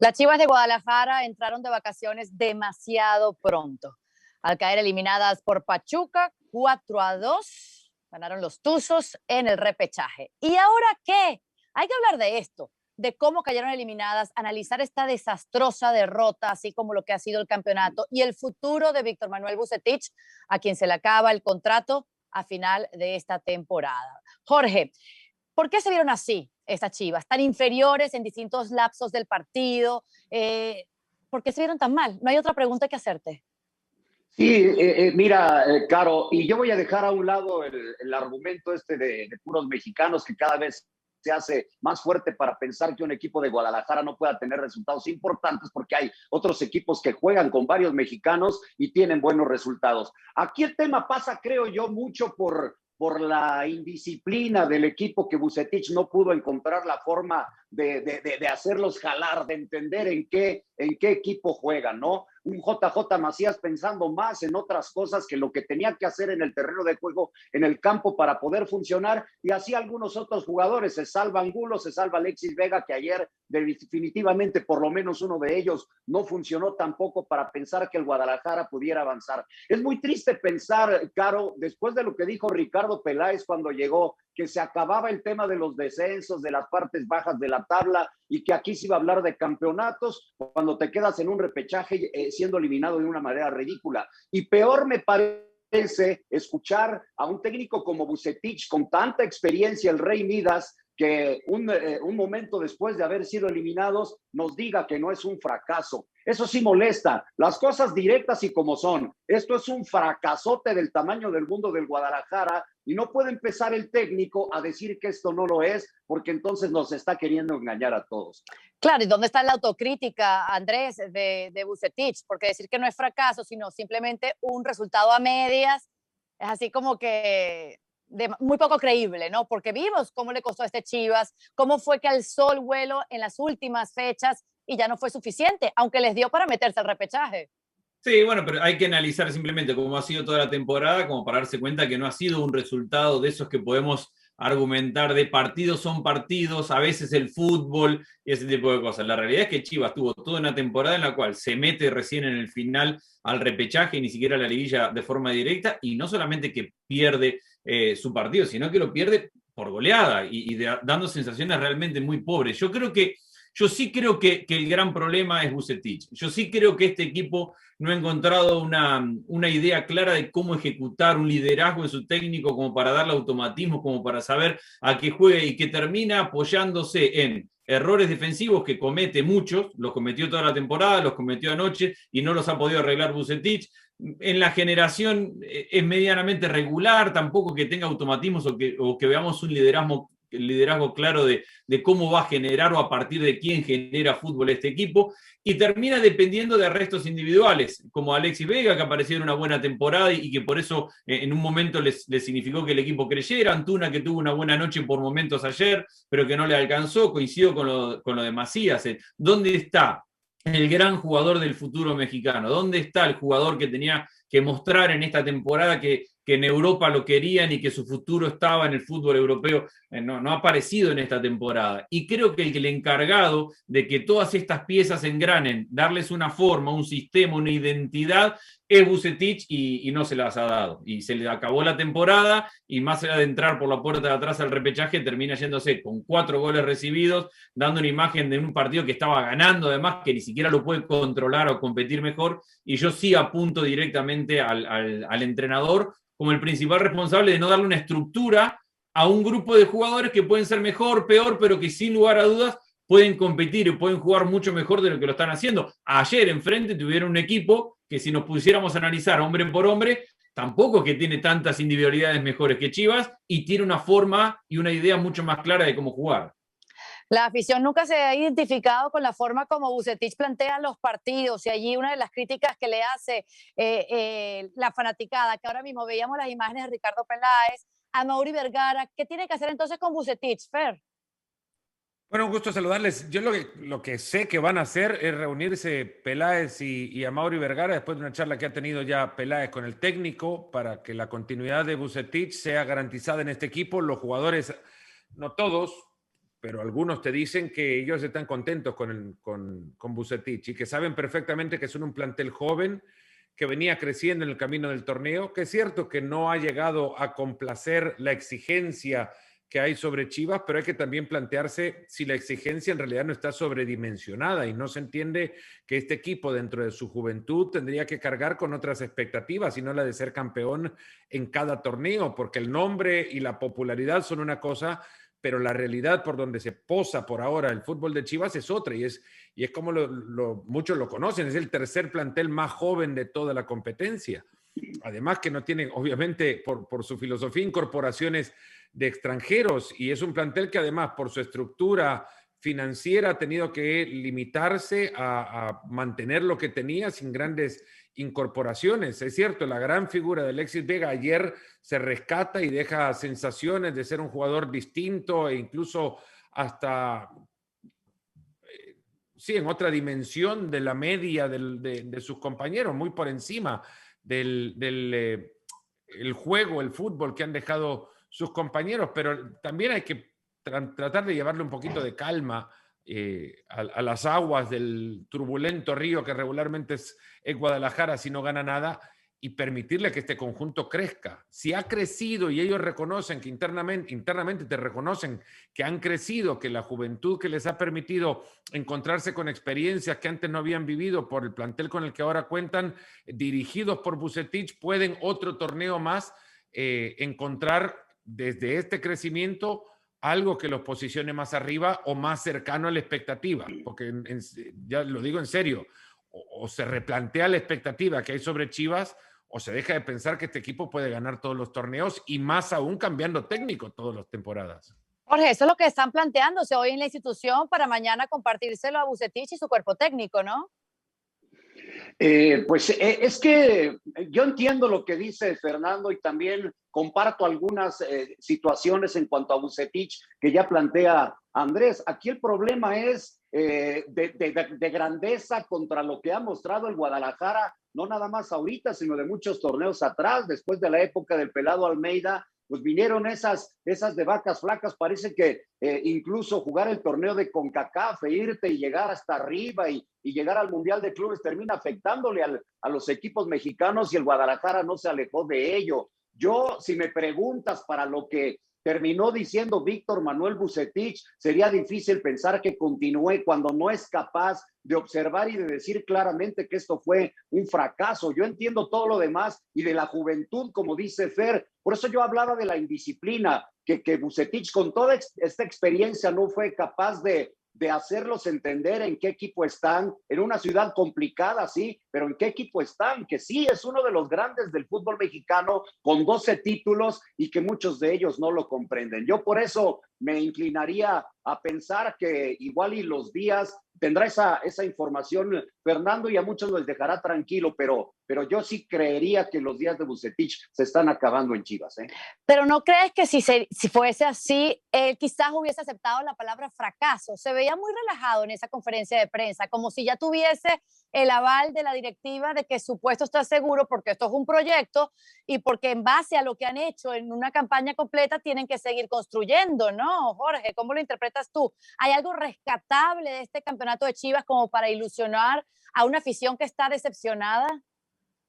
Las Chivas de Guadalajara entraron de vacaciones demasiado pronto. Al caer eliminadas por Pachuca, 4-2, ganaron los Tuzos en el repechaje. ¿Y ahora qué? Hay que hablar de esto, de cómo cayeron eliminadas, analizar esta desastrosa derrota, así como lo que ha sido el campeonato y el futuro de Víctor Manuel Vucetich, a quien se le acaba el contrato a final de esta temporada. Jorge, ¿por qué se vieron así estas Chivas, tan inferiores en distintos lapsos del partido? ¿Por qué se vieron tan mal? No hay otra pregunta que hacerte. Sí, mira, Caro, y yo voy a dejar a un lado el argumento este de puros mexicanos que cada vez se hace más fuerte para pensar que un equipo de Guadalajara no pueda tener resultados importantes porque hay otros equipos que juegan con varios mexicanos y tienen buenos resultados. Aquí el tema pasa, creo yo, mucho por la indisciplina del equipo, que Vucetich no pudo encontrar la forma de hacerlos jalar, de entender en qué equipo juegan, ¿no? Un JJ Macías pensando más en otras cosas que lo que tenía que hacer en el terreno de juego, en el campo, para poder funcionar, y así algunos otros jugadores, se salva Angulo, se salva Alexis Vega, que ayer definitivamente por lo menos uno de ellos no funcionó tampoco para pensar que el Guadalajara pudiera avanzar. Es muy triste pensar, Caro, después de lo que dijo Ricardo Peláez cuando llegó, que se acababa el tema de los descensos, de las partes bajas de la tabla, y que aquí se iba a hablar de campeonatos, cuando te quedas en un repechaje siendo eliminado de una manera ridícula. Y peor me parece escuchar a un técnico como Vucetich, con tanta experiencia, el Rey Midas, que un momento después de haber sido eliminados nos diga que no es un fracaso. Eso sí molesta, las cosas directas y como son. Esto es un fracasote del tamaño del mundo del Guadalajara, y no puede empezar el técnico a decir que esto no lo es, porque entonces nos está queriendo engañar a todos. Claro, ¿y dónde está la autocrítica, Andrés, de Vucetich? Porque decir que no es fracaso, sino simplemente un resultado a medias, es así como que muy poco creíble, ¿no? Porque vimos cómo le costó a este Chivas, cómo fue que alzó el vuelo en las últimas fechas y ya no fue suficiente, aunque les dio para meterse al repechaje. Sí, bueno, pero hay que analizar simplemente cómo ha sido toda la temporada, como para darse cuenta que no ha sido un resultado de esos que podemos argumentar de partidos son partidos, a veces el fútbol y ese tipo de cosas. La realidad es que Chivas tuvo toda una temporada en la cual se mete recién en el final al repechaje y ni siquiera a la liguilla de forma directa, y no solamente que pierde su partido, sino que lo pierde por goleada dando sensaciones realmente muy pobres. Yo sí creo que el gran problema es Vucetich. Yo sí creo que este equipo no ha encontrado una idea clara de cómo ejecutar un liderazgo en su técnico, como para darle automatismo, como para saber a qué juegue, y que termina apoyándose en errores defensivos que comete muchos, los cometió toda la temporada, los cometió anoche y no los ha podido arreglar Vucetich. En la generación es medianamente regular, tampoco que tenga automatismos o que veamos un liderazgo claro de cómo va a generar o a partir de quién genera fútbol este equipo, y termina dependiendo de restos individuales, como Alexis Vega, que apareció en una buena temporada y que por eso en un momento les significó que el equipo creyera. Antuna, que tuvo una buena noche por momentos ayer, pero que no le alcanzó. Coincido con lo de Macías. ¿Dónde está el gran jugador del futuro mexicano? ¿Dónde está el jugador que tenía que mostrar en esta temporada que en Europa lo querían y que su futuro estaba en el fútbol europeo? No ha aparecido en esta temporada. Y creo que el encargado de que todas estas piezas engranen, darles una forma, un sistema, una identidad, es Vucetich, y no se las ha dado. Y se le acabó la temporada, y más allá de entrar por la puerta de atrás al repechaje, termina yéndose con 4 goles recibidos, dando una imagen de un partido que estaba ganando, además, que ni siquiera lo puede controlar o competir mejor. Y yo sí apunto directamente al entrenador como el principal responsable de no darle una estructura a un grupo de jugadores que pueden ser mejor, peor, pero que sin lugar a dudas pueden competir y pueden jugar mucho mejor de lo que lo están haciendo. Ayer enfrente tuvieron un equipo que, si nos pusiéramos a analizar hombre por hombre, tampoco es que tiene tantas individualidades mejores que Chivas, y tiene una forma y una idea mucho más clara de cómo jugar. La afición nunca se ha identificado con la forma como Vucetich plantea los partidos, y allí una de las críticas que le hace la fanaticada, que ahora mismo veíamos las imágenes de Ricardo Peláez, a Mauri Vergara. ¿Qué tiene que hacer entonces con Vucetich, Fer? Bueno, un gusto saludarles. Yo lo que sé que van a hacer es reunirse Peláez y Amaury Vergara después de una charla que ha tenido ya Peláez con el técnico, para que la continuidad de Vucetich sea garantizada en este equipo. Los jugadores, no todos, pero algunos te dicen que ellos están contentos con Vucetich y que saben perfectamente que son un plantel joven que venía creciendo en el camino del torneo, que es cierto que no ha llegado a complacer la exigencia que hay sobre Chivas, pero hay que también plantearse si la exigencia en realidad no está sobredimensionada y no se entiende que este equipo dentro de su juventud tendría que cargar con otras expectativas y no la de ser campeón en cada torneo, porque el nombre y la popularidad son una cosa, pero la realidad por donde se posa por ahora el fútbol de Chivas es otra y es como muchos lo conocen, es el tercer plantel más joven de toda la competencia. Además que no tiene, obviamente, por su filosofía, incorporaciones de extranjeros y es un plantel que además por su estructura financiera ha tenido que limitarse a mantener lo que tenía sin grandes incorporaciones. Es cierto, la gran figura de Alexis Vega ayer se rescata y deja sensaciones de ser un jugador distinto e incluso hasta sí, en otra dimensión de la media de sus compañeros, muy por encima del juego, el fútbol que han dejado sus compañeros, pero también hay que tratar de llevarle un poquito de calma a las aguas del turbulento río que regularmente es Guadalajara si no gana nada y permitirle que este conjunto crezca. Si ha crecido y ellos reconocen que internamente te reconocen que han crecido, que la juventud que les ha permitido encontrarse con experiencias que antes no habían vivido por el plantel con el que ahora cuentan, dirigidos por Vucetich, pueden otro torneo más encontrar desde este crecimiento algo que los posicione más arriba o más cercano a la expectativa, porque ya lo digo en serio, o se replantea la expectativa que hay sobre Chivas o se deja de pensar que este equipo puede ganar todos los torneos y más aún cambiando técnico todas las temporadas. Jorge, eso es lo que están planteándose hoy en la institución para mañana compartírselo a Vucetich y su cuerpo técnico, ¿no? Pues es que yo entiendo lo que dice Fernando y también comparto algunas situaciones en cuanto a Vucetich que ya plantea Andrés. Aquí el problema es de grandeza contra lo que ha mostrado el Guadalajara, no nada más ahorita, sino de muchos torneos atrás, después de la época del Pelado Almeida. Pues vinieron esas de vacas flacas, parece que incluso jugar el torneo de CONCACAF, irte y llegar hasta arriba y llegar al Mundial de Clubes termina afectándole a los equipos mexicanos y el Guadalajara no se alejó de ello. Yo, si me preguntas para lo que terminó diciendo Víctor Manuel Vucetich, sería difícil pensar que continúe cuando no es capaz de observar y de decir claramente que esto fue un fracaso. Yo entiendo todo lo demás y de la juventud, como dice Fer, por eso yo hablaba de la indisciplina, que Vucetich con toda esta experiencia no fue capaz de hacerlos entender en qué equipo están, en una ciudad complicada, sí, pero en qué equipo están, que sí es uno de los grandes del fútbol mexicano con 12 títulos y que muchos de ellos no lo comprenden. Yo por eso me inclinaría a pensar que igual y los días tendrá esa información Fernando y a muchos les dejará tranquilo, pero yo sí creería que los días de Vucetich se están acabando en Chivas. Pero ¿no crees que si fuese así, él quizás hubiese aceptado la palabra fracaso? Se veía muy relajado en esa conferencia de prensa, como si ya tuviese el aval de la directiva de que su puesto está seguro porque esto es un proyecto y porque en base a lo que han hecho en una campaña completa tienen que seguir construyendo, ¿no? Jorge, ¿cómo lo interpretas tú? ¿Hay algo rescatable de este campeonato de Chivas como para ilusionar a una afición que está decepcionada?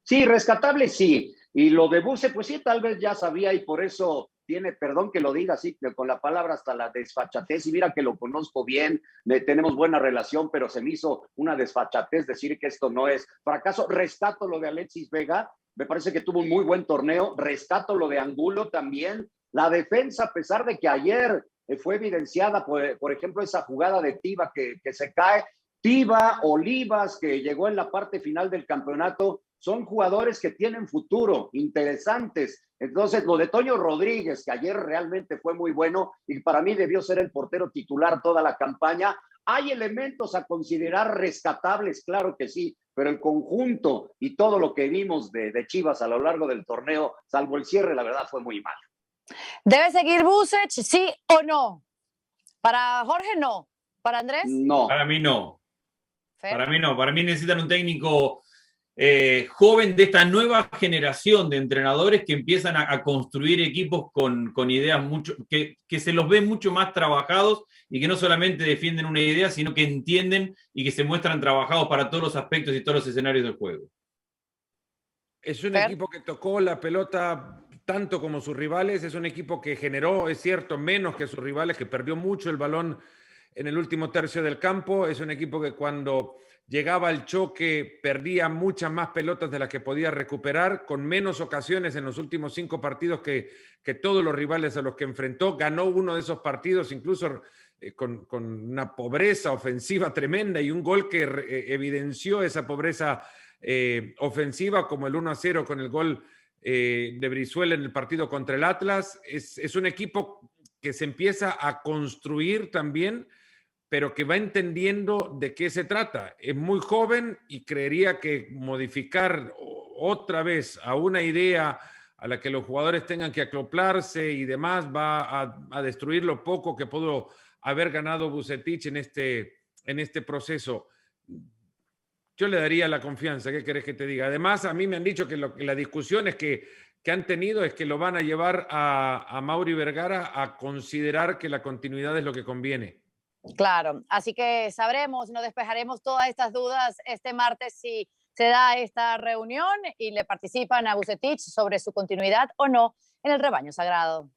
Sí, rescatable sí. Y lo de Buse, pues sí, tal vez ya sabía y por eso tiene, perdón que lo diga así, con la palabra hasta la desfachatez. Y mira que lo conozco bien, tenemos buena relación, pero se me hizo una desfachatez decir que esto no es fracaso. Rescato lo de Alexis Vega, me parece que tuvo un muy buen torneo. Rescato lo de Angulo también. La defensa, a pesar de que ayer fue evidenciada, por ejemplo, esa jugada de Tiva que se cae. Tiva, Olivas, que llegó en la parte final del campeonato, son jugadores que tienen futuro, interesantes. Entonces, lo de Toño Rodríguez, que ayer realmente fue muy bueno y para mí debió ser el portero titular toda la campaña. ¿Hay elementos a considerar rescatables? Claro que sí, pero el conjunto y todo lo que vimos de Chivas a lo largo del torneo, salvo el cierre, la verdad fue muy malo. ¿Debe seguir Vucetich, sí o no? Para Jorge, no. ¿Para Andrés? No. Para mí no. Fer. Para mí no. Para mí necesitan un técnico joven de esta nueva generación de entrenadores que empiezan a construir equipos con ideas mucho, que se los ve mucho más trabajados y que no solamente defienden una idea, sino que entienden y que se muestran trabajados para todos los aspectos y todos los escenarios del juego. Es un equipo que tocó la pelota tanto como sus rivales, es un equipo que generó, es cierto, menos que sus rivales, que perdió mucho el balón en el último tercio del campo, es un equipo que cuando llegaba al choque perdía muchas más pelotas de las que podía recuperar, con menos ocasiones en los últimos 5 partidos que todos los rivales a los que enfrentó. Ganó uno de esos partidos incluso con una pobreza ofensiva tremenda y un gol que evidenció esa pobreza ofensiva, como el 1-0 con el gol de Brizuela en el partido contra el Atlas. Es un equipo que se empieza a construir también, pero que va entendiendo de qué se trata. Es muy joven y creería que modificar otra vez a una idea a la que los jugadores tengan que acoplarse y demás va a destruir lo poco que pudo haber ganado Vucetich en este proceso. Yo le daría la confianza, ¿qué querés que te diga? Además, a mí me han dicho que la discusión es que han tenido es que lo van a llevar a Mauri Vergara a considerar que la continuidad es lo que conviene. Claro, así que sabremos, nos despejaremos todas estas dudas este martes si se da esta reunión y le participan a Vucetich sobre su continuidad o no en el rebaño sagrado.